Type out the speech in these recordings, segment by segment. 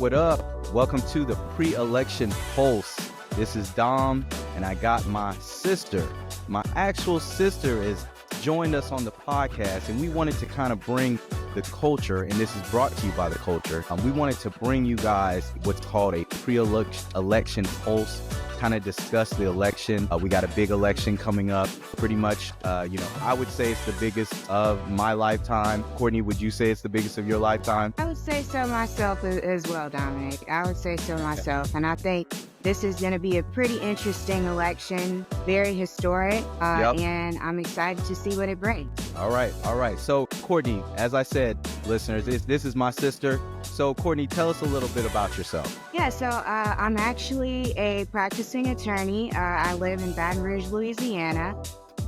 what up? Welcome to the pre-election pulse. This is Dom, and I got my sister. My actual sister is joined us on the podcast, and we wanted to kind of bring the culture, and this is brought to you by the culture. We wanted to bring you guys what's called a pre-election pulse, kind of discuss the election. We got a big election coming up. Pretty much, I would say it's the biggest of my lifetime. Courtney, would you say it's the biggest of your lifetime? I would say so myself as well, Dominic. I would say so myself. And I think this is going to be a pretty interesting election, very historic, and I'm excited to see what it brings. All right. So, Courtney, as I said, listeners, this is my sister. So, Courtney, tell us a little bit about yourself. Yeah, so I'm actually a practicing attorney. I live in Baton Rouge, Louisiana,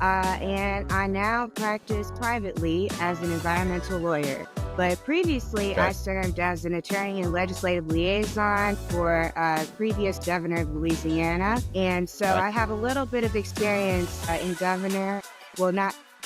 and I now practice privately as an environmental lawyer. But previously, I served as an attorney and legislative liaison for previous governor of Louisiana. And so I have a little bit of experience not in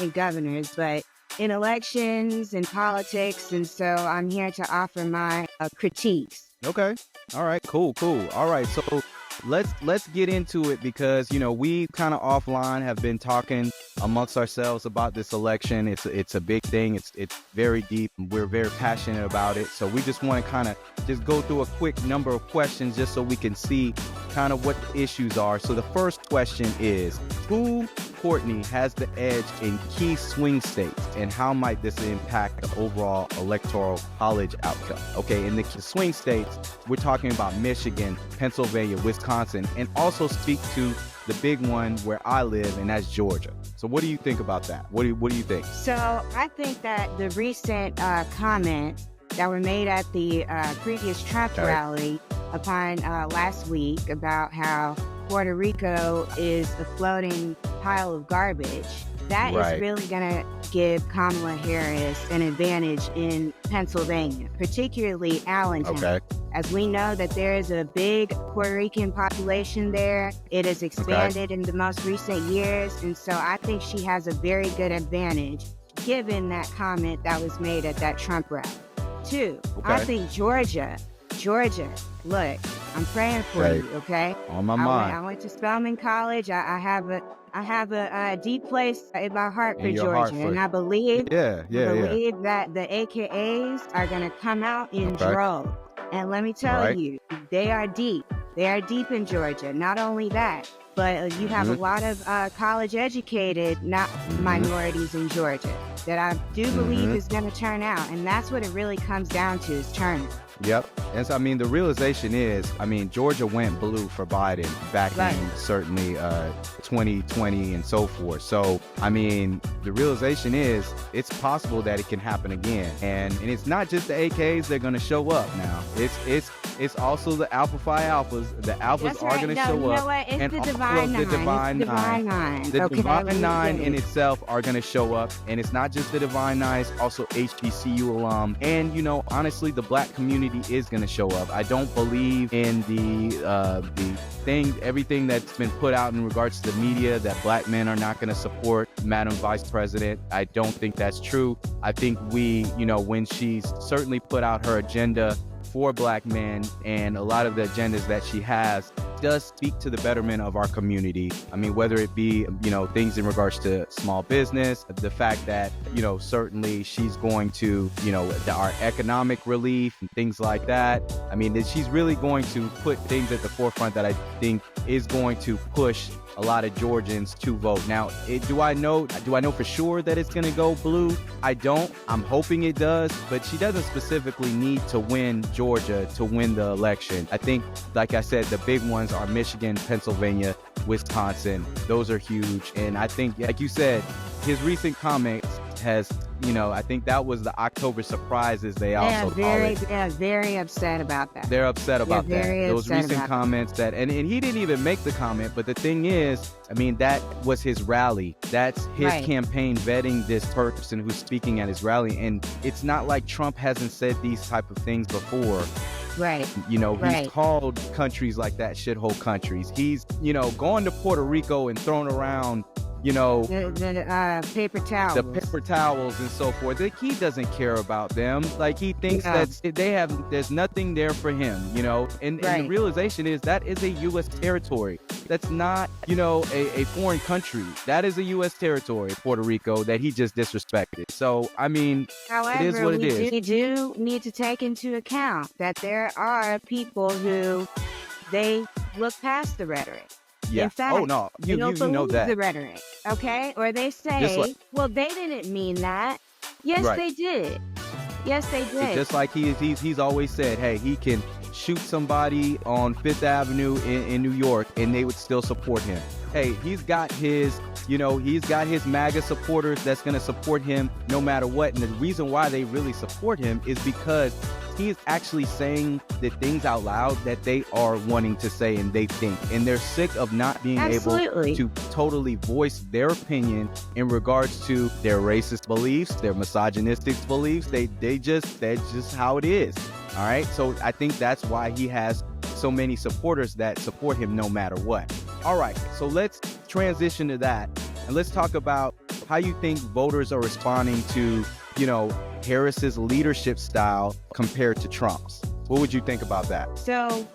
governors, but in elections and politics. And so I'm here to offer my critiques. Okay. All right. Cool. All right. So let's get into it because, we kind of offline have been talking amongst ourselves about this election. It's a big thing. It's very deep. We're very passionate about it. So we just want to kind of just go through a quick number of questions just so we can see kind of what the issues are. So the first question is, who, Courtney, has the edge in key swing states, and how might this impact the overall electoral college outcome? Okay, in the swing states, we're talking about Michigan, Pennsylvania, Wisconsin, and also speak to the big one where I live, and that's Georgia. So what do you think about that? What do you think? So I think that the recent comments that were made at the previous Trump rally upon last week about how Puerto Rico is a floating pile of garbage, that is really going to give Kamala Harris an advantage in Pennsylvania, particularly Allentown. Okay. As we know that there is a big Puerto Rican population there. It has expanded in the most recent years. And so I think she has a very good advantage given that comment that was made at that Trump rally. Two, I think Georgia, look, I'm praying for you, okay? On my mind. I went to Spelman College. I have a deep place in my heart for Georgia, and I believe that the AKAs are going to come out in droves. And let me tell you, they are deep. They are deep in Georgia. Not only that, but you have a lot of college-educated minorities in Georgia that I do believe is going to turn out. And that's what it really comes down to, is turning. Yep. And so, the realization is, Georgia went blue for Biden back in certainly 2020 and so forth. So, the realization is it's possible that it can happen again. And it's not just the AKs that are going to show up now. It's also the Alpha Phi Alphas. The Alphas are going to show up. It's and the all Divine of the Nine. Divine Nine. The Divine Nine in itself are going to show up. And it's not just the Divine Nine, it's also HBCU alum. And, honestly, the black community is going to show up. I don't believe in everything that's been put out in regards to the media that black men are not going to support Madam Vice President. I don't think that's true. I think when she's certainly put out her agenda for black men, and a lot of the agendas that she has does speak to the betterment of our community. Whether it be, things in regards to small business, the fact that, certainly she's going to, our economic relief and things like that. That she's really going to put things at the forefront that I think is going to push a lot of Georgians to vote. Now, do I know for sure that it's going to go blue? I don't. I'm hoping it does, but she doesn't specifically need to win Georgia to win the election. I think, like I said, the big ones are Michigan, Pennsylvania, Wisconsin. Those are huge. And I think, like you said, his recent comments has, I think that was the October surprise, as they also call it. Very upset about that. They're upset about that. Those recent about comments that, and he didn't even make the comment, but the thing is, that was his rally. That's his campaign vetting this person who's speaking at his rally. And it's not like Trump hasn't said these type of things before. Right. He's called countries like that shithole countries. He's, gone to Puerto Rico and thrown around the paper towels. The paper towels and so forth. Like, he doesn't care about them. Like, he thinks that there's nothing there for him, and the realization is that is a U.S. territory. That's not, a foreign country. That is a U.S. territory, Puerto Rico, that he just disrespected. So, I mean, however, it is what it is. We do need to take into account that there are people who they look past the rhetoric. Yeah. In fact, oh no, you know that. The rhetoric, okay? Or they say, well, they didn't mean that. Yes, they did. Yes, they did. Just like he's always said, hey, he can shoot somebody on Fifth Avenue in New York, and they would still support him. Hey, he's got his MAGA supporters that's going to support him no matter what. And the reason why they really support him is because he is actually saying the things out loud that they are wanting to say and they think. And they're sick of not being able to totally voice their opinion in regards to their racist beliefs, their misogynistic beliefs. That's just how it is. All right. So I think that's why he has so many supporters that support him no matter what. All right. So let's transition to that. And let's talk about how you think voters are responding to, Harris's leadership style compared to Trump's. What would you think about that? So,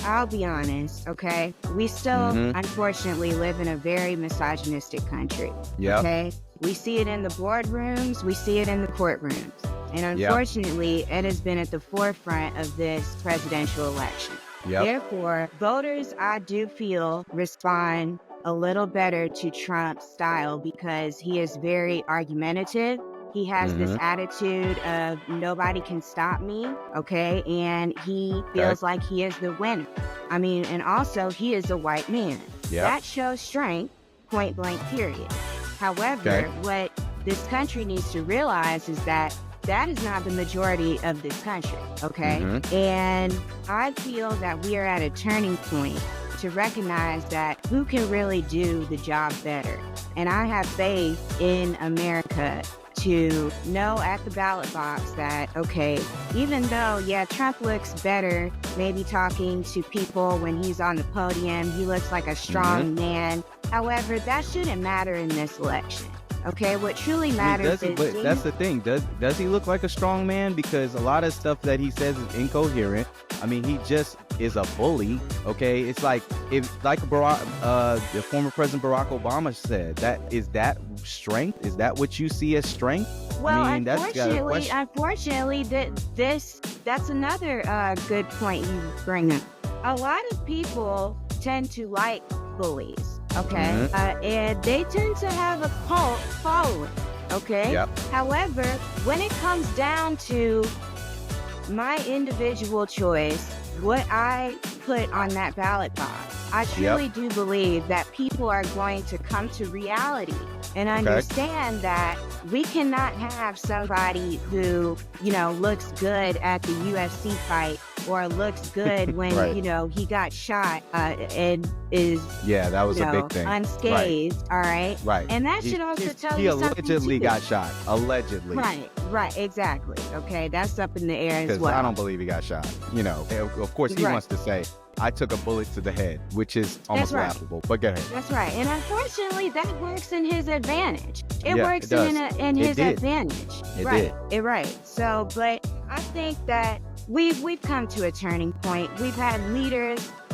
I'll be honest, okay? We still, unfortunately, live in a very misogynistic country. Yeah. Okay? We see it in the boardrooms. We see it in the courtrooms. And unfortunately, it has been at the forefront of this presidential election. Therefore, voters, I do feel, respond a little better to Trump's style because he is very argumentative. He has this attitude of nobody can stop me, okay? And he feels like he is the winner. I mean, and also he is a white man. That shows strength, point blank, period. However, what this country needs to realize is that is not the majority of this country, okay? And I feel that we are at a turning point to recognize that who can really do the job better. And I have faith in America to know at the ballot box that, okay, even though, Trump looks better maybe talking to people when he's on the podium, he looks like a strong man. However, that shouldn't matter in this election. Okay, what truly matters is... But that's the thing. Does he look like a strong man? Because a lot of stuff that he says is incoherent. I mean, he just is a bully. Okay, it's like the former President Barack Obama said. Is that strength? Is that what you see as strength? Well, I mean, unfortunately, that's another good point you bring up. A lot of people tend to like bullies. Okay, and they tend to have a cult following, okay? However, when it comes down to my individual choice, what I put on that ballot box, I truly do believe that people are going to come to reality and understand that we cannot have somebody who, looks good at the UFC fight or looks good when, he got shot and is, that was a big thing. Unscathed, all right? Right. And that should also tell you something. He allegedly got shot. Allegedly. Right, exactly. Okay, that's up in the air as well. Because I don't believe he got shot. Of course he wants to say, I took a bullet to the head, which is almost laughable. But go ahead. That's right. And unfortunately, that works in his advantage. It works in his advantage. Right. So, but I think that we've come to a turning point. We've had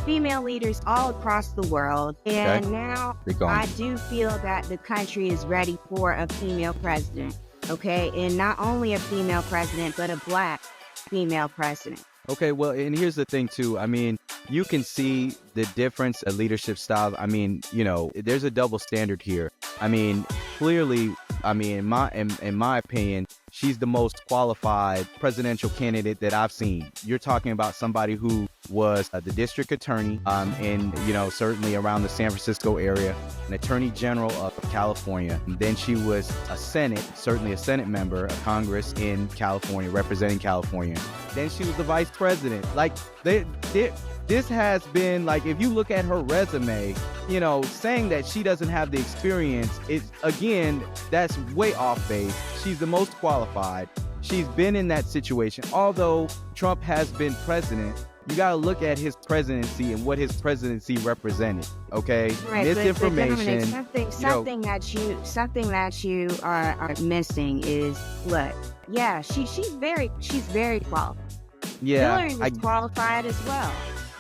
female leaders all across the world. And now I do feel that the country is ready for a female president. Okay. And not only a female president, but a Black female president. Okay, well, and here's the thing, too. I mean, you can see the difference of leadership style. I mean, there's a double standard here. I mean, clearly, in my opinion, she's the most qualified presidential candidate that I've seen. You're talking about somebody who was the district attorney in, certainly around the San Francisco area, an attorney general of California. And then she was certainly a Senate member of Congress in California, representing California. Then she was the vice president. Like, this has been, like, if you look at her resume, saying that she doesn't have the experience, that's way off base. She's the most qualified. She's been in that situation. Although Trump has been president, you got to look at his presidency and what his presidency represented. Okay, Right, misinformation. Dominic, something that you are missing is, look, yeah, she's very qualified. Yeah, Hillary was qualified as well,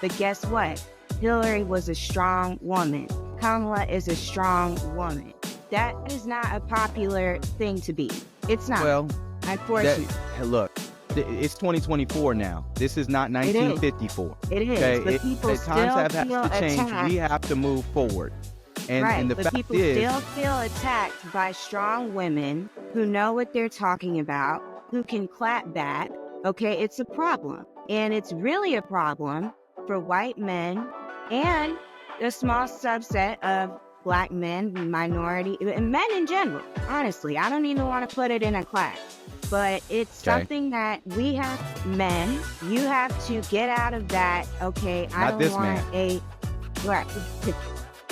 but guess what? Hillary was a strong woman. Kamala is a strong woman. That is not a popular thing to be. It's not. Well, unfortunately. Look, it's 2024 now. This is not 1954. It is. Okay? But people times have still feel to change. attacked. We have to move forward. And, right, and the but fact people is, still feel attacked by strong women who know what they're talking about, who can clap back. Okay, it's a problem. And it's really a problem for white men and a small subset of Black men, minority, and men in general. Honestly, I don't even want to put it in a class. But it's something that we have, men, you have to get out of that, okay, I don't want a, right,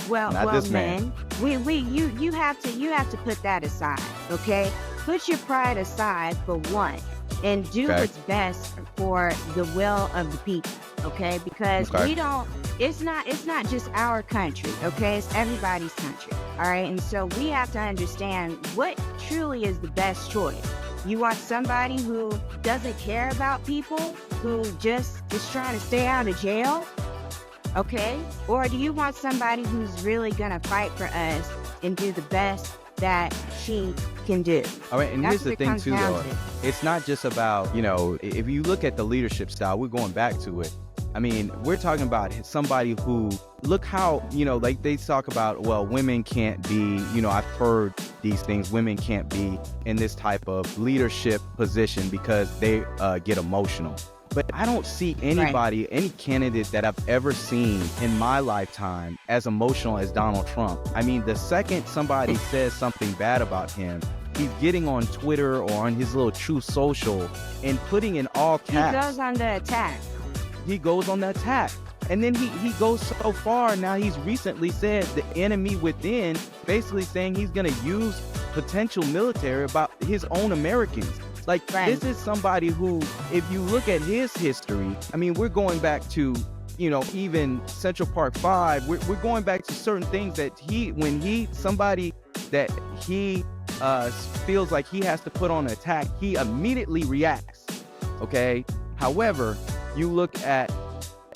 well, men, you have to put that aside, okay? Put your pride aside for one, and do what's best for the will of the people, okay? Because it's not just our country, okay? It's everybody's country, all right? And so we have to understand what truly is the best choice. You want somebody who doesn't care about people, who just is trying to stay out of jail, okay? Or do you want somebody who's really gonna fight for us and do the best that she can do? All right, and here's the thing too, though. It's not just about, if you look at the leadership style, we're going back to it. I mean, we're talking about somebody who, look how, like they talk about, well, women can't be, I've heard these things, women can't be in this type of leadership position because they get emotional. But I don't see anybody, any candidate that I've ever seen in my lifetime as emotional as Donald Trump. I mean, the second somebody says something bad about him, he's getting on Twitter or on his little Truth Social and putting in all caps. He goes on the attack. He goes on the attack. And then he goes so far. Now he's recently said the enemy within, basically saying he's going to use potential military about his own Americans. Like, this is somebody who, if you look at his history, I mean, we're going back to, even Central Park 5, we're going back to certain things that somebody that he feels like he has to put on an attack, he immediately reacts, okay? However, you look at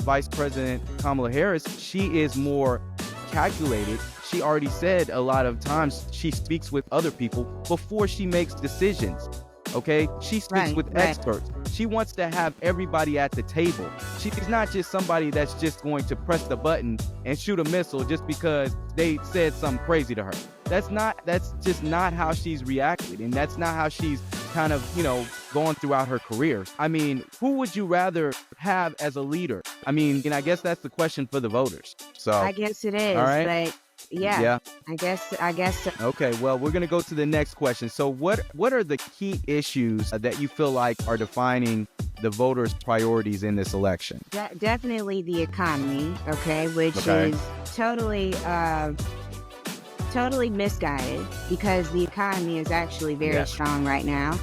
Vice President Kamala Harris, she is more calculated. She already said a lot of times she speaks with other people before she makes decisions. Okay, she speaks with experts. She wants to have everybody at the table. She's not just somebody that's just going to press the button and shoot a missile just because they said something crazy to her. That's just not how she's reacted, and that's not how she's kind of, gone throughout her career. I mean, who would you rather have as a leader? I mean, and I guess that's the question for the voters. So I guess it is. All right. But yeah. I guess so. Okay, well, we're going to go to the next question. So what are the key issues that you feel like are defining the voters' priorities in this election? Definitely the economy, okay, which is totally misguided, because the economy is actually very strong right now.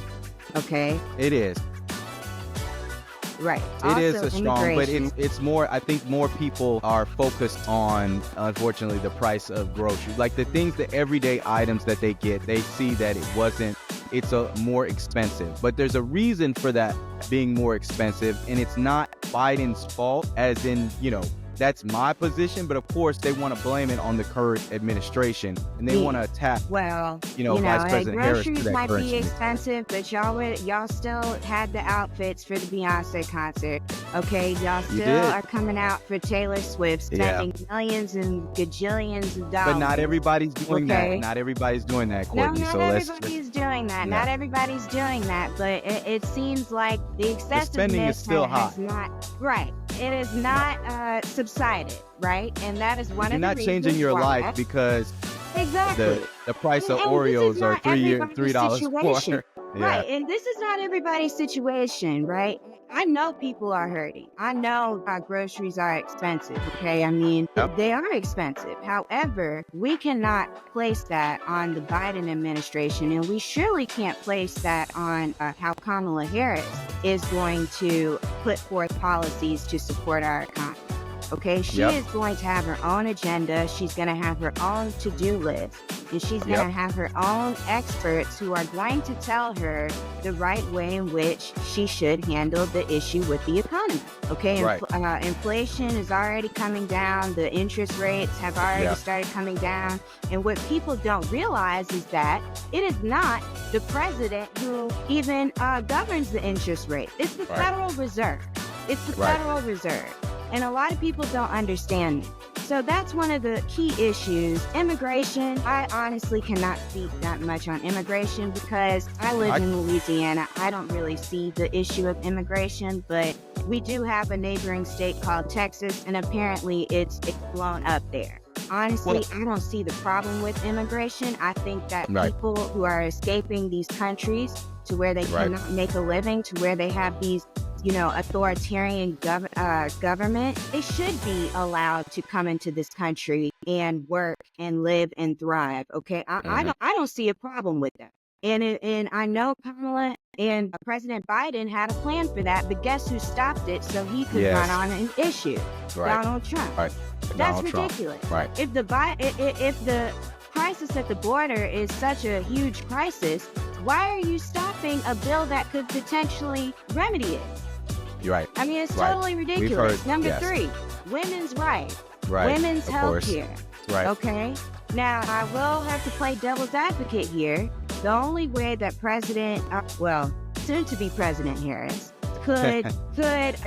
Okay. It is. Right. It is a strong, but it's more, I think more people are focused on, unfortunately, the price of groceries. Like the things, the everyday items that they get, they see that it's a more expensive. But there's a reason for that being more expensive, and it's not Biden's fault, as in, that's my position, but of course they want to blame it on the current administration, and they want to attack, Vice President Harris. Groceries might be expensive, but y'all still had the outfits for the Beyonce concert. Okay, y'all still are coming out for Taylor Swift, spending millions and gajillions of dollars. But not everybody's doing that. Not everybody's doing that, Courtney. No, not everybody's doing that. Not everybody's doing that. But it seems like the excessiveness spending is still high. It is not subsided, right? And that is one of the reasons. You're not changing your life because the price of Oreos are $3 more. Yeah. Right. And this is not everybody's situation, right? I know people are hurting. I know groceries are expensive. Okay. I mean, Yep. they are expensive. However, we cannot place that on the Biden administration. And we surely can't place that on how Kamala Harris is going to put forth policies to support our economy. Okay, she is going to have her own agenda. She's going to have her own to-do list. And she's going to have her own experts who are going to tell her the right way in which she should handle the issue with the economy. Okay, inflation is already coming down. The interest rates have already started coming down. And what people don't realize is that it is not the president who even governs the interest rate. It's the Federal Reserve. It's the Federal Reserve. And a lot of people don't understand it. So that's one of the key issues. Immigration, I honestly cannot speak that much on immigration because I live in Louisiana. I don't really see the issue of immigration, but we do have a neighboring state called Texas, and apparently it's blown up there. Honestly, I don't see the problem with immigration. I think that people who are escaping these countries to where they cannot make a living, to where they have these authoritarian government, they should be allowed to come into this country and work and live and thrive. Okay, I don't see a problem with that. And I know Kamala and President Biden had a plan for that, but guess who stopped it so he could run on an issue? Donald Trump. That's ridiculous. If the crisis at the border is such a huge crisis, why are you stopping a bill that could potentially remedy it? You're right. I mean, it's totally ridiculous. Number 3, women's rights. Women's health care. Okay? Now, I will have to play devil's advocate here. The only way that soon-to-be President Harris could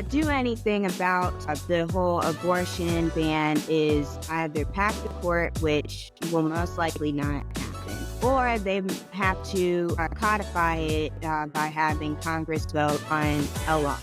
do anything about the whole abortion ban is either pass the court, which will most likely not happen, or they have to codify it by having Congress vote on a law,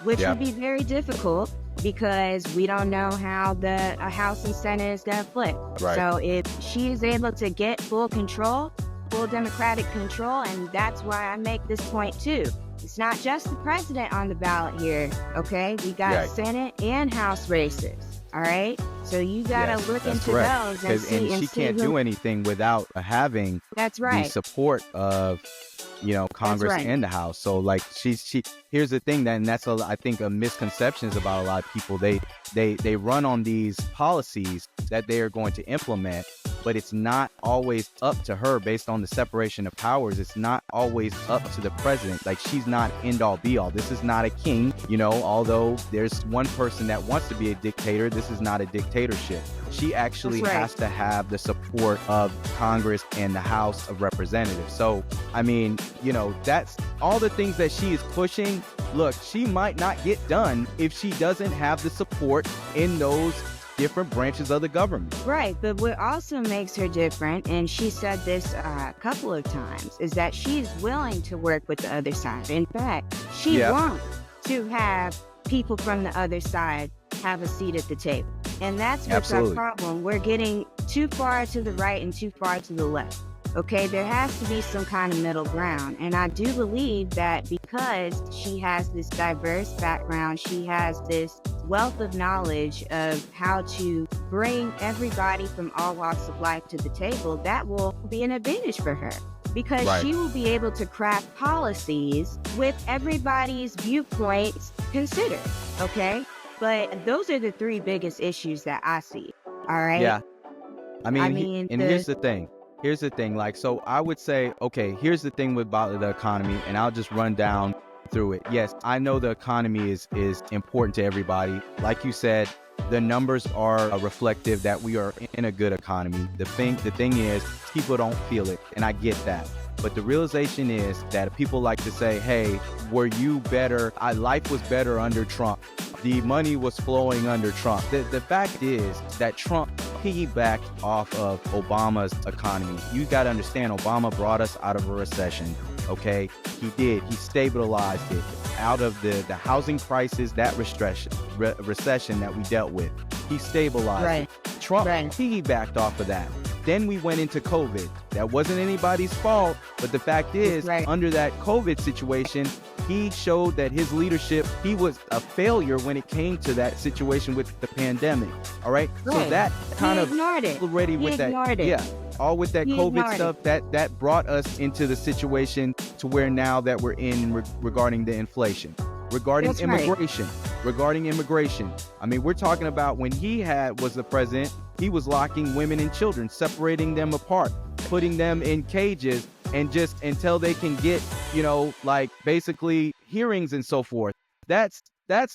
which would be very difficult because we don't know how the House and Senate is going to flip. So if she is able to get full control, full Democratic control, and that's why I make this point too. It's not just the president on the ballot here, okay? We got Senate and House races, all right? So you got to look into those and see. And she can't do anything without having the support of, Congress and the House. So like she here's the thing and that's I think a misconceptions about a lot of people. They run on these policies that they are going to implement, but it's not always up to her based on the separation of powers. It's not always up to the president. Like, she's not end all be all. This is not a king, although there's one person that wants to be a dictator. This is not a dictatorship. She actually has to have the support of Congress and the House of Representatives. So, I mean, that's all the things that she is pushing. Look, she might not get done if she doesn't have the support in those different branches of the government. Right, but what also makes her different, and she said this a couple of times, is that she's willing to work with the other side. In fact, she wants to have people from the other side have a seat at the table. And that's what's our problem. We're getting too far to the right and too far to the left. Okay, there has to be some kind of middle ground. And I do believe that because she has this diverse background, she has this wealth of knowledge of how to bring everybody from all walks of life to the table, that will be an advantage for her. Because she will be able to craft policies with everybody's viewpoints considered, okay? But those are the 3 biggest issues that I see, all right? Yeah. I mean here's the thing. Like, so I would say, okay, here's the thing about the economy, and I'll just run down through it. Yes, I know the economy is important to everybody. Like you said, the numbers are reflective that we are in a good economy. The thing is, people don't feel it, and I get that. But the realization is that people like to say, hey, were you better? Life was better under Trump. The money was flowing under Trump. The fact is that Trump piggybacked off of Obama's economy. You got to understand, Obama brought us out of a recession, okay? He did. He stabilized it out of the housing crisis, that recession that we dealt with. He stabilized it. Trump piggybacked off of that. Then we went into COVID. That wasn't anybody's fault, but the fact is, under that COVID situation, he showed that his leadership, he was a failure when it came to that situation with the pandemic. All right. So that kind of already with that. Yeah. All with that COVID stuff, that brought us into the situation to where now that we're in regarding the inflation, regarding immigration. I mean, we're talking about when he was the president, he was locking women and children, separating them apart, putting them in cages, and just until they can get, like basically hearings and so forth. That's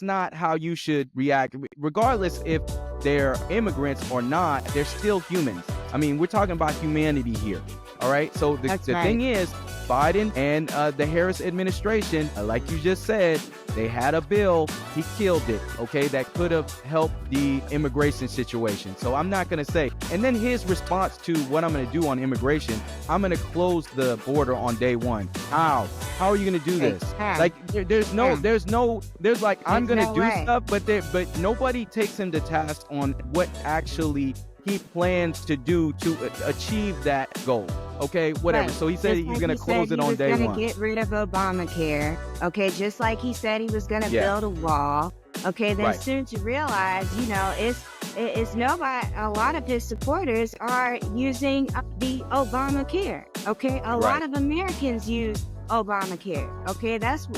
not how you should react, regardless if they're immigrants or not. They're still humans. I mean, we're talking about humanity here. All right. So the thing is, Biden and the Harris administration, like you just said, they had a bill. He killed it. OK, that could have helped the immigration situation. So I'm not going to say. And then his response to what I'm going to do on immigration, I'm going to close the border on day one. How are you going to do this? Like there's like I'm going to do stuff, but nobody takes him to task on what actually he plans to do to achieve that goal. Okay, whatever. So he said he's going to close it on day one. He's going to get rid of Obamacare. Okay, just like he said he was going to build a wall. Okay, then soon to realize, it's nobody. A lot of his supporters are using the Obamacare. Okay, a lot of Americans use Obamacare. Okay, that's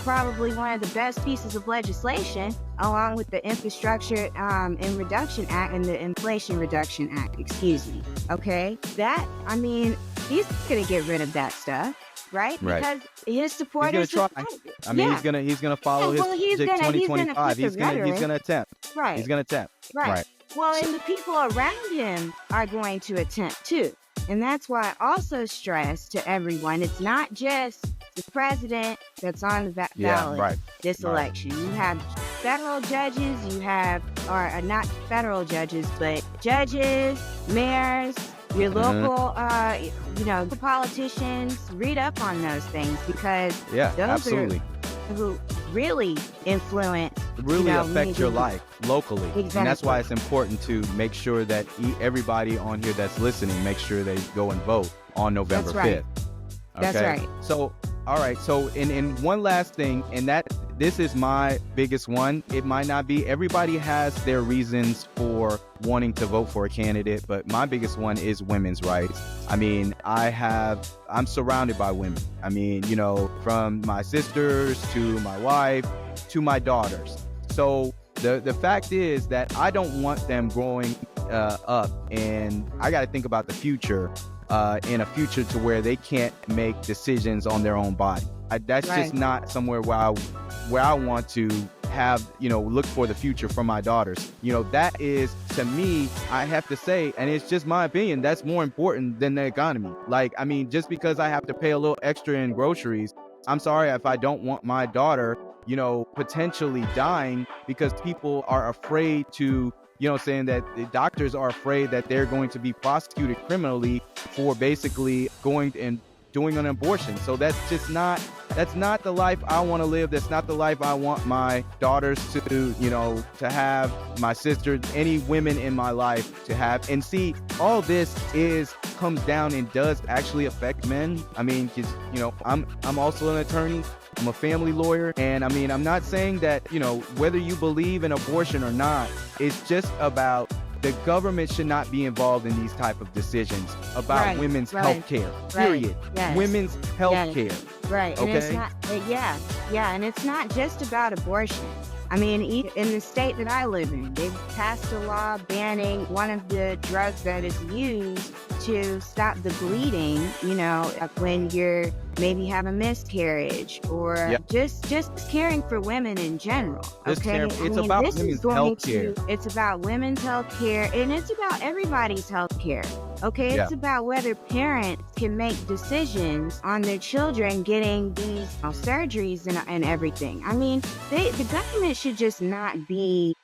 probably one of the best pieces of legislation, along with the Infrastructure and Reduction Act and the Inflation Reduction Act. Excuse me. Okay, he's gonna get rid of that stuff, right? Because his supporters. He's gonna try. He's gonna follow his 2025. He's gonna attempt. Right. He's gonna attempt. Right. Well, and the people around him are going to attempt too. And that's why I also stress to everyone, it's not just the president that's on the ballot this election. You have federal judges, or not federal judges, but judges, mayors, your local, the politicians. Read up on those things, because those are who really influence, affect your life locally. Exactly. And that's why it's important to make sure that everybody on here that's listening, make sure they go and vote on November 5th. Okay? That's right. So, all right. So, in one last thing, and this is my biggest one. It might not be. Everybody has their reasons for wanting to vote for a candidate, but my biggest one is women's rights. I mean, I'm surrounded by women. I mean, from my sisters to my wife to my daughters. So the fact is that I don't want them growing up, and I got to think about the future, in a future to where they can't make decisions on their own body. That's just not somewhere where I want to have, look for the future for my daughters. That is, to me, I have to say, and it's just my opinion, that's more important than the economy. Like, I mean, just because I have to pay a little extra in groceries, I'm sorry if I don't want my daughter, potentially dying because people are afraid to, saying that the doctors are afraid that they're going to be prosecuted criminally for basically going and doing an abortion. So that's not the life I want to live. That's not the life I want my daughters to, to have, my sisters, any women in my life to have. And see, all this comes down and does actually affect men. I mean, because, I'm also an attorney. I'm a family lawyer. And I mean, I'm not saying that, whether you believe in abortion or not, it's just about the government should not be involved in these type of decisions about women's health care, period. Women's health care. Right. Okay. And it's not, and it's not just about abortion. I mean, in the state that I live in, they've passed a law banning one of the drugs that is used to stop the bleeding, when you're maybe have a miscarriage or just caring for women in general. Okay. It's about women's health care. It's about women's health care, and it's about everybody's health care. Okay. It's about whether parents can make decisions on their children getting these surgeries and everything. I mean, the government should just not be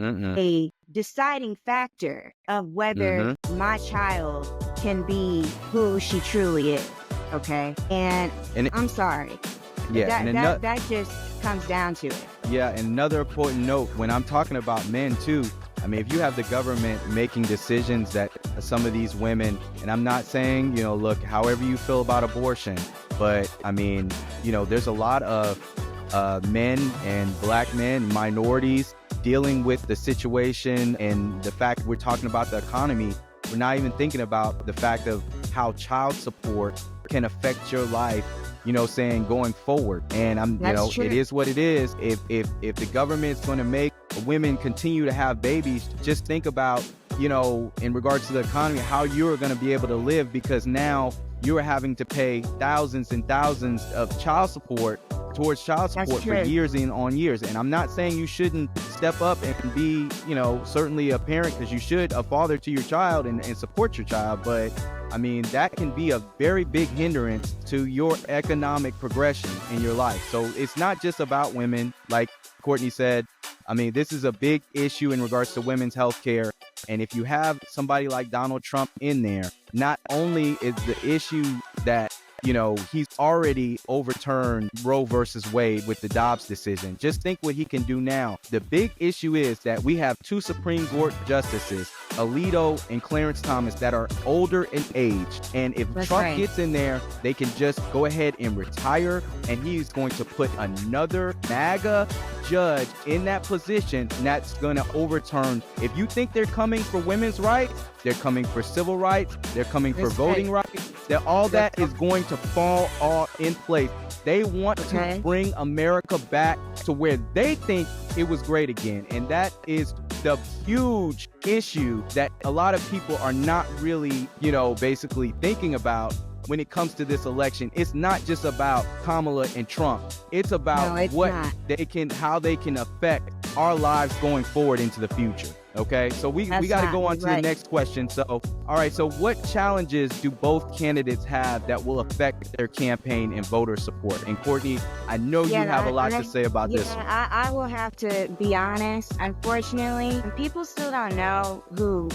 a deciding factor of whether my child can be who she truly is. Okay. And I'm sorry. Yeah. That just comes down to it. Yeah. And another important note, when I'm talking about men too, I mean, if you have the government making decisions that some of these women, and I'm not saying, look, however you feel about abortion, but I mean, there's a lot of men and black men, minorities dealing with the situation and the fact we're talking about the economy. We're not even thinking about the fact of how child support can affect your life, saying going forward. And it is what it is. If the government's going to make women continue to have babies, just think about, in regards to the economy, how you're going to be able to live, because now you're having to pay thousands and thousands of child support for years and on years. And I'm not saying you shouldn't step up and be, certainly a parent, because you should, a father to your child and support your child. But I mean, that can be a very big hindrance to your economic progression in your life. So it's not just about women, like Courtney said. I mean, this is a big issue in regards to women's health care. And if you have somebody like Donald Trump in there, not only is the issue that, he's already overturned Roe versus Wade with the Dobbs decision. Just think what he can do now. The big issue is that we have two Supreme Court justices, Alito and Clarence Thomas, that are older in age. And if Trump gets in there, they can just go ahead and retire. And he's going to put another MAGA judge in that position, and that's going to overturn. If you think they're coming for women's rights, they're coming for civil rights, they're coming for voting rights, that all that is going to fall all in place. They want to bring America back to where they think it was great again. And that is the huge issue that a lot of people are not really, basically thinking about when it comes to this election. It's not just about Kamala and Trump. It's about how they can affect our lives going forward into the future. Okay, so we got to go on to the next question. So, all right, so what challenges do both candidates have that will affect their campaign and voter support? And Courtney, I know you have a lot to say about this. I will have to be honest. Unfortunately, people still don't know who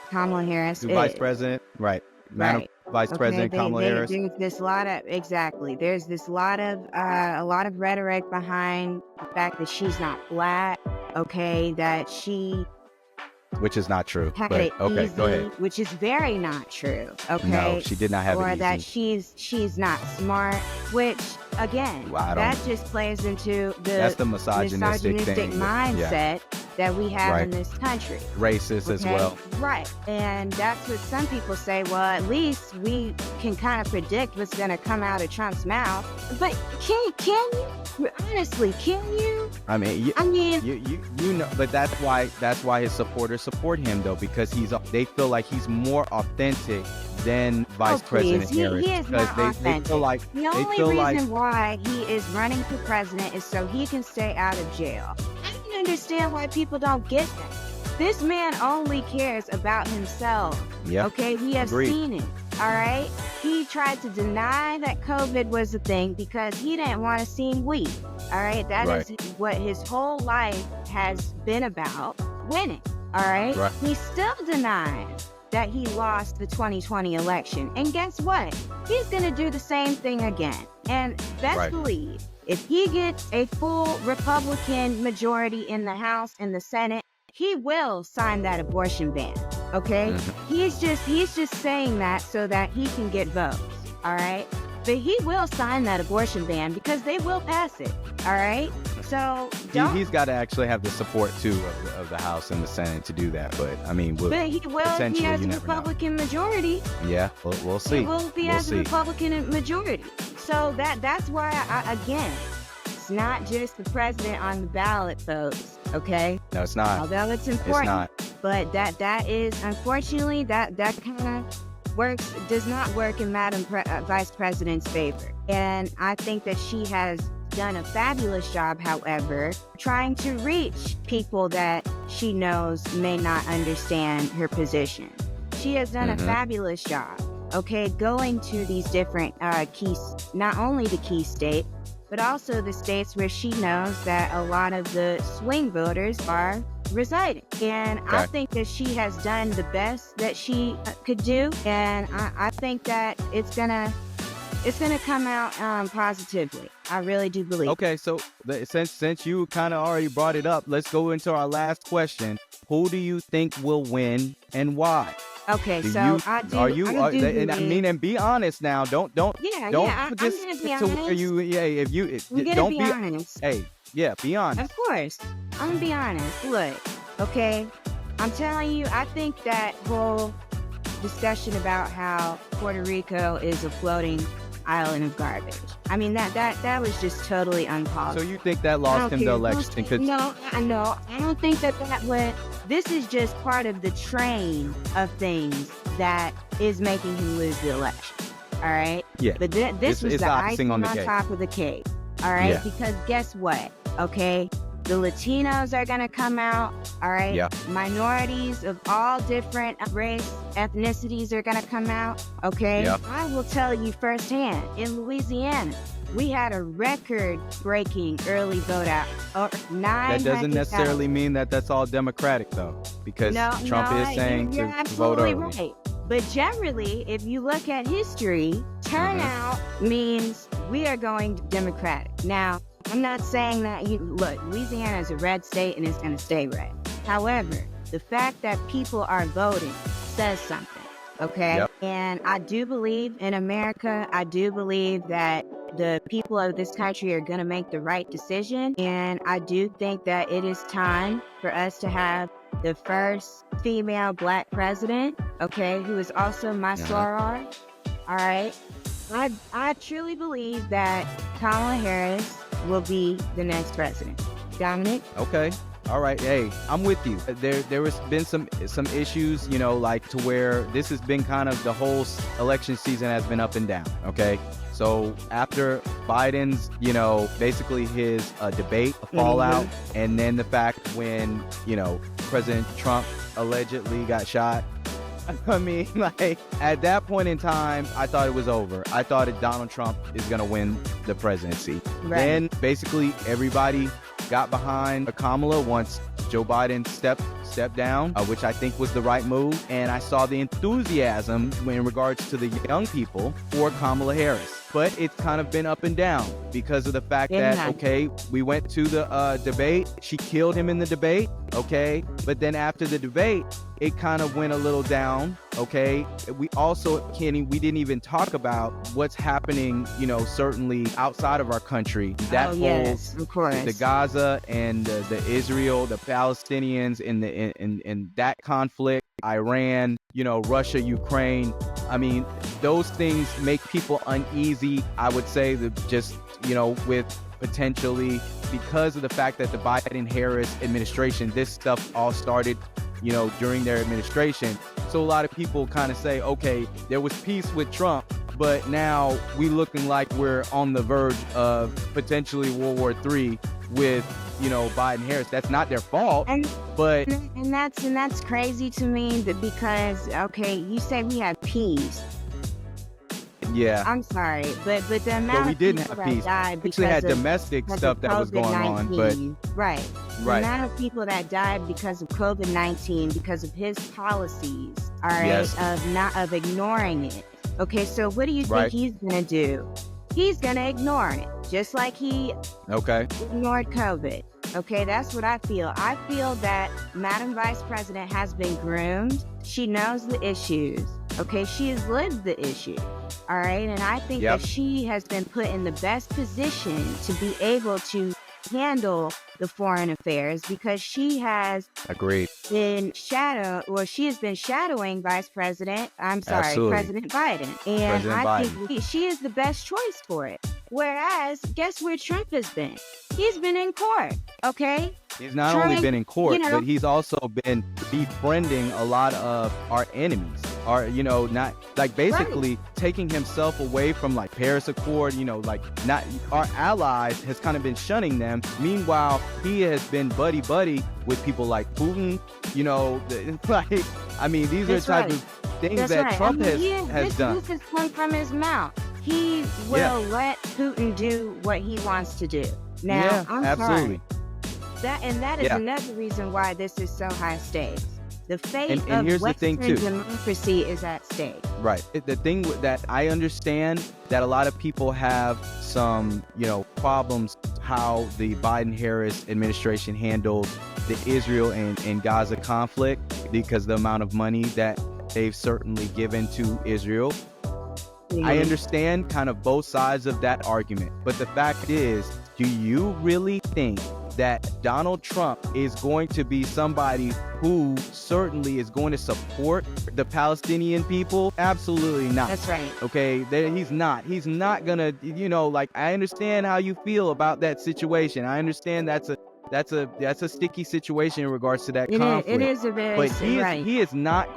Kamala Harris is. Vice President, right? Madam Vice President Kamala Harris. There's this lot of There's this lot of a lot of rhetoric behind the fact that she's not black. Okay, that she, which is not true. Had but it okay, easy, go ahead. Which is very not true. Okay, no, she did not have or it easy. that she's not smart. Which again, that just plays into that's the misogynistic mindset that we have in this country. Racist as well. Right. And that's what some people say, well, at least we can kind of predict what's going to come out of Trump's mouth. But can you? Honestly, can you? I mean, but that's why his supporters support him, though, because they feel like he's more authentic than Vice President Harris. He is not authentic. They feel like the only reason why he is running for president is so he can stay out of jail. I don't understand why people don't get that. This man only cares about himself. Yep. Okay, we have seen it. All right. He tried to deny that COVID was a thing because he didn't want to seem weak. All right. That is what his whole life has been about, winning. All right. He still denies that he lost the 2020 election. And guess what? He's going to do the same thing again. And best believe, if he gets a full Republican majority in the House and the Senate, he will sign that abortion ban. Okay? He's just saying that so that he can get votes. All right? But he will sign that abortion ban because they will pass it. All right? So he's got to actually have the support too of the House and the Senate to do that. But I mean, but he will if he has a Republican majority. Yeah, we'll see. He will if he has a Republican majority. So that's why again, it's not just the president on the ballot, folks. Okay? No, it's not. Although it's important, it's not. But that is unfortunately that kind of does not work in Vice President's favor. And I think that she has done a fabulous job, however, trying to reach people that she knows may not understand her position. She has done a fabulous job, okay, going to these different not only the key states, but also the states where she knows that a lot of the swing voters are residing. And I think that she has done the best that she could do. And I think that it's gonna It's gonna come out positively. I really do believe. Okay, so since you kind of already brought it up, let's go into our last question. Who do you think will win and why? Okay, Do so you, I do. are you, I are, do and I believe. mean, and be honest now. Don't Yeah, just I'm gonna be stick to where honest. you, yeah, if you, I'm gonna don't be honest. hey, yeah, be honest. Of course, I'm gonna be honest. Look, okay, I'm telling you, I think that whole discussion about how Puerto Rico is a floating island of garbage. I mean, that was just totally uncalled. So you think that lost him the election? No, I don't think that went. This is just part of the train of things that is making him lose the election. All right. Yeah. But this was it's the icing icing on on the cake. top of the cake. All right. Yeah. Because guess what? Okay. The Latinos are gonna come out. All right. Yeah. Minorities of all different race, ethnicities are gonna come out. Okay. Yeah. I will tell you firsthand. In Louisiana, we had a record-breaking early vote out. That doesn't necessarily mean that that's all Democratic, though, because Trump is saying you're to vote absolutely early. right. But generally, if you look at history, turnout means we are going Democratic. Now, I'm not saying that look, Louisiana is a red state and it's going to stay red. However, the fact that people are voting says something, okay? Yep. And I do believe in America. I do believe that the people of this country are going to make the right decision. And I do think that it is time for us to have the first female Black president, okay, who is also my soror. All right. I truly believe that Kamala Harris will be the next president. Dominic? Okay. All right. Hey, I'm with you. There has been some issues, like to where this has been kind of the whole election season has been up and down. Okay. So after Biden's, basically his debate, a fallout, and then the fact when, President Trump allegedly got shot. I mean, like, at that point in time, I thought it was over. I thought that Donald Trump is going to win the presidency. Right. Then basically everybody got behind Kamala once Joe Biden stepped down, which I think was the right move. And I saw the enthusiasm in regards to the young people for Kamala Harris. But it's kind of been up and down because of the fact that, okay, we went to the debate. She killed him in the debate, okay? But then after the debate, it kind of went a little down, okay? We also, Kenny, we didn't even talk about what's happening, certainly outside of our country. That yes, of course. The Gaza and the Israel, the Palestinians in that conflict, Iran, Russia, Ukraine. I mean, those things make people uneasy. I would say that just, with potentially because of the fact that the Biden-Harris administration, this stuff all started, during their administration. So a lot of people kind of say, okay, there was peace with Trump, but now we looking like we're on the verge of potentially World War III with, Biden-Harris. That's not their fault, but that's crazy to me because, okay, you say we have peace. Yeah. I'm sorry, but the amount we of didn't people have peace. that died We actually had domestic stuff that was going on, but right. The amount of people that died because of COVID-19, because of his policies, all right, of ignoring it. Okay, so what do you think he's gonna do? He's gonna ignore it, just like he ignored COVID. Okay, that's what I feel. I feel that Madam Vice President has been groomed. She knows the issues. Okay, she has lived the issue. All right, and I think that she has been put in the best position to be able to handle the foreign affairs because she has been she has been shadowing President Biden. And I think she is the best choice for it. Whereas, guess where Trump has been? He's been in court, okay? He's not only been in court, but he's also been befriending a lot of our enemies. Not like basically taking himself away from like Paris Accord, like not our allies has kind of been shunning them. Meanwhile, he has been buddy with people like Putin, these are the type of things that Trump has done. This has come from his mouth. He will let Putin do what he wants to do. Now, I'm absolutely. sorry. That is another reason why this is so high stakes. The fate And of here's the thing, Western too. democracy is at stake. Right. The thing that I understand that a lot of people have some, problems how the Biden-Harris administration handled the Israel and Gaza conflict because the amount of money that they've certainly given to Israel. I understand kind of both sides of that argument. But the fact is, do you really think that Donald Trump is going to be somebody who certainly is going to support the Palestinian people? Absolutely not. That's right. Okay, he's not. He's not gonna, I understand how you feel about that situation. I understand that's a sticky situation in regards to that conflict. It is a very, but he's not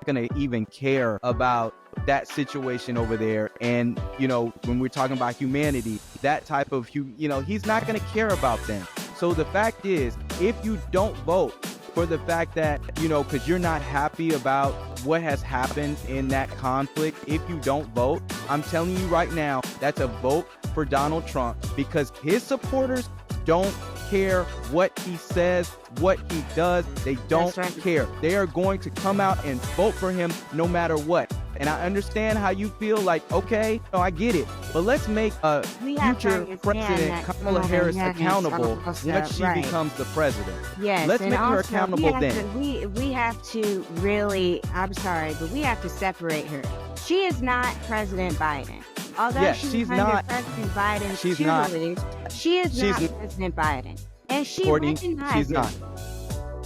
gonna even care about that situation over there. And when we're talking about humanity, that type of he's not going to care about them. So the fact is, if you don't vote for the fact that because you're not happy about what has happened in that conflict, if you don't vote, I'm telling you right now, that's a vote for Donald Trump, because his supporters don't care what he says, what he does. They don't care. They are going to come out and vote for him no matter what. And I understand how you feel, like, okay, no, I get it. But let's make a future president, Kamala Harris, accountable once she becomes the president. Yes. Let's make her accountable then. We have to really, I'm sorry, but we have to separate her. She is not President Biden. Although she's not President Biden's tutelage, she is not President Biden. And she recognizes she's not.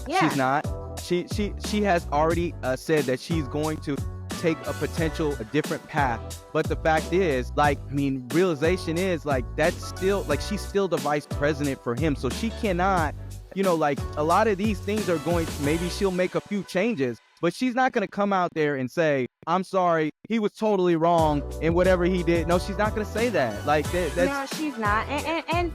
Yeah. She's not. She has already said that she's going to take a different path. But the fact is, realization is, that's still, she's still the vice president for him. So she cannot, a lot of these things are maybe she'll make a few changes, but she's not going to come out there and say, I'm sorry, he was totally wrong in whatever he did. No, she's not going to say that. No, she's not. And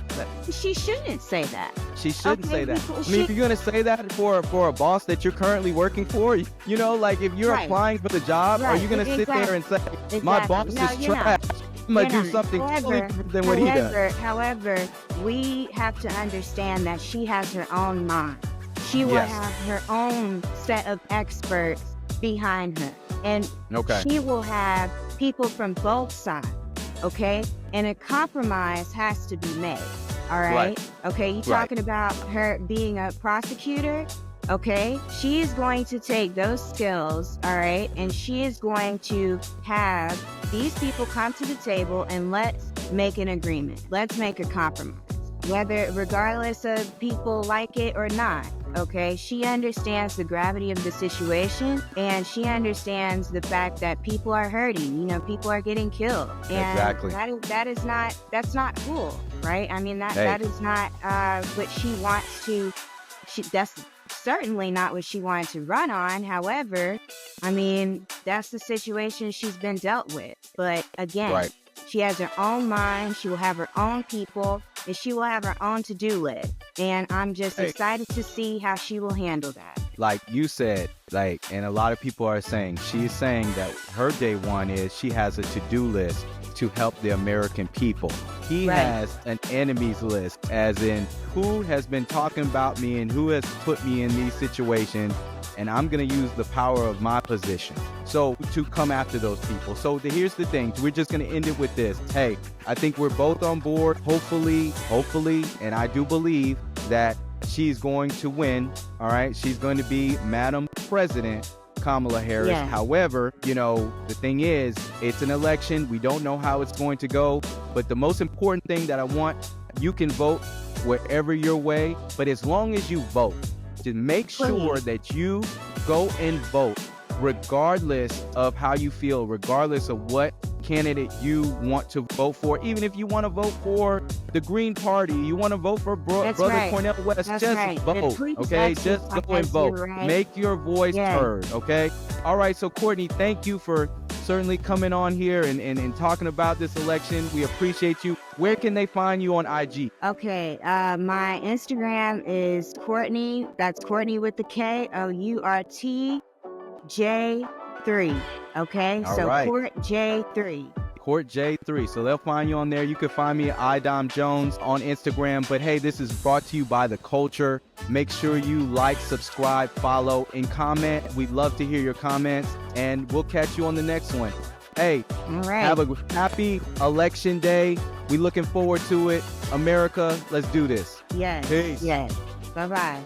she shouldn't say that. She shouldn't say that. If you're going to say that for a boss that you're currently working for, if you're applying for the job, are you going to sit there and say, my boss is trash? I'm going to do something totally different than what he does. However, we have to understand that she has her own mind. She will have her own set of experts behind her. And she will have people from both sides, okay? And a compromise has to be made, all right? Okay, you're talking about her being a prosecutor, okay? She is going to take those skills, all right? And she is going to have these people come to the table and let's make an agreement. Let's make a compromise, regardless of people like it or not. Okay, she understands the gravity of the situation, and she understands the fact that people are hurting. People are getting killed, and that's not cool, right? I mean, that is not what she wants to. That's certainly not what she wanted to run on. However, I mean, that's the situation she's been dealt with. But again, she has her own mind. She will have her own people, and she will have her own to-do list. And I'm just excited to see how she will handle that. Like you said, and a lot of people are saying, she's saying that her day one is she has a to-do list to help the American people. He has an enemies list, as in who has been talking about me and who has put me in these situations, and I'm going to use the power of my position to come after those people. So here's the thing. We're just going to end it with this. Hey, I think we're both on board. Hopefully, and I do believe that she's going to win. All right. She's going to be Madam President Kamala Harris. Yeah. However, the thing is, it's an election. We don't know how it's going to go. But the most important thing that I want, you can vote wherever your way. But as long as you vote, just make sure that you go and vote, regardless of how you feel, regardless of what candidate you want to vote for. Even if you want to vote for the Green Party, you want to vote for Brother Cornel West, just vote, okay? Just go and vote. Make your voice heard, okay? All right, so Kourtney, thank you for certainly coming on here and talking about this election. We appreciate you. Where can they find you on IG? Okay, my Instagram is Kourtney. That's Kourtney with the K, Kourtj3. Okay, All right. Kourtj3. CourtJ3. So they'll find you on there. You can find me at iDomJones on Instagram. But hey, this is brought to you by The Culture. Make sure you like, subscribe, follow, and comment. We'd love to hear your comments, and we'll catch you on the next one. Hey, All right. have a happy election day. We looking forward to it. America, let's do this. Yes. Peace. Yes. Bye-bye.